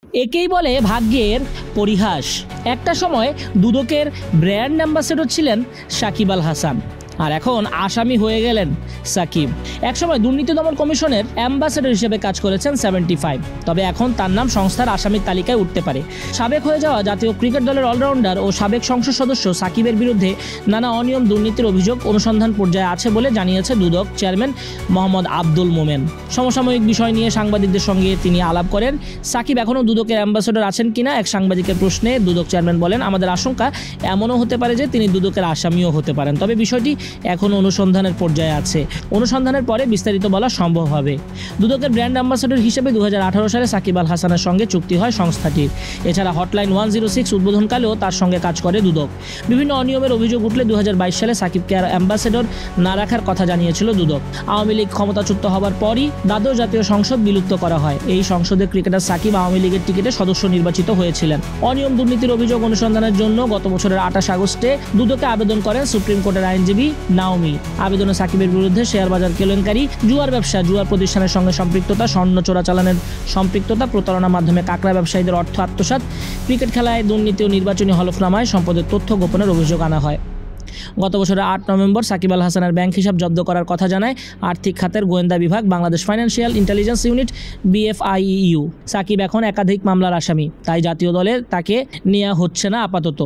একেই বলে ভাগ্যের পরিহাস। একটা সময় দুদকের ব্র্যান্ড অ্যাম্বাসেডর ছিলেন সাকিব আল হাসান, আর এখন আসামি হয়ে গেলেন সাকিব। একসময় দুর্নীতি দমন কমিশনের অ্যাম্বাসেডর হিসেবে কাজ করেছেন 75, তবে এখন তার নাম সংস্থার আসামির তালিকায় উঠতে পারে। সাবেক হয়ে যাওয়া জাতীয় ক্রিকেট দলের অলরাউন্ডার ও সাবেক সংসদ সদস্য সাকিবের বিরুদ্ধে নানা অনিয়ম দুর্নীতির অভিযোগ অনুসন্ধান পর্যায়ে আছে বলে জানিয়েছে দুদক চেয়ারম্যান মোহাম্মদ আব্দুল মোমেন। সমসাময়িক বিষয় নিয়ে সাংবাদিকদের সঙ্গে তিনি আলাপ করেন। সাকিব এখনও দুদকের অ্যাম্বাসেডর আছেন কিনা এক সাংবাদিকের প্রশ্নে দুদক চেয়ারম্যান বলেন, আমাদের আশঙ্কা এমনও হতে পারে যে তিনি দুদকের আসামিও হতে পারেন, তবে বিষয়টি এখন অনুসন্ধানের পর্যায়ে আছে। অনুসন্ধানের পরে বিস্তারিত বলা সম্ভব হবে। দুদকের ব্র্যান্ড অ্যাম্বাসেডর হিসেবে 2018 সালে সাকিব আল হাসানের সঙ্গে চুক্তি হয় সংস্থাটির। এছাড়া হটলাইন 106 উদ্বোধনকালেও তার সঙ্গে কাজ করে দুদক। বিভিন্ন অনিয়মের অভিযোগ উঠলে 2022 সালে সাকিবকে আর অ্যাম্বাসেডর না রাখার কথা জানিয়েছিল দুদক। আওয়ামী লীগ ক্ষমতাচ্যুত হওয়ার পরই দ্বাদশ জাতীয় সংসদ বিলুপ্ত করা হয়। এই সংসদে ক্রিকেটার সাকিব আওয়ামী লীগের টিকিটে সদস্য নির্বাচিত হয়েছিলেন। অনিয়ম দুর্নীতির অভিযোগ অনুসন্ধানের জন্য গত বছরের 28 আগস্টে দুদকে আবেদন করেন সুপ্রিম কোর্টের আইনজীবী নাওমি। আবেদনে সাকিবের বিরুদ্ধে শেয়ার বাজার কেলেঙ্কারি, জুয়ার ব্যবসা, জুয়ার প্রতিষ্ঠানের সঙ্গে সম্পৃক্ততা, স্বর্ণ চোরাচালানের সম্পৃক্ততা, প্রতারণার মাধ্যমে কাকড়া ব্যবসায়ীদের অর্থ আত্মসাৎ, ক্রিকেট খেলায় দুর্নীতি ও নির্বাচনী হলফনামায় সম্পদের তথ্য গোপনের অভিযোগ আনা হয়। গত বছরের 8 নভেম্বর সাকিব আল হাসানের ব্যাংক হিসাব জব্দ করার কথা জানায় আর্থিক খাতের গোয়েন্দা বিভাগ, Bangladesh financial intelligence unit BFIEU। Sakib এখন একাধিক মামলার আসামি, তাই জাতীয় দলে তাকে নেওয়া হচ্ছে না আপাতত।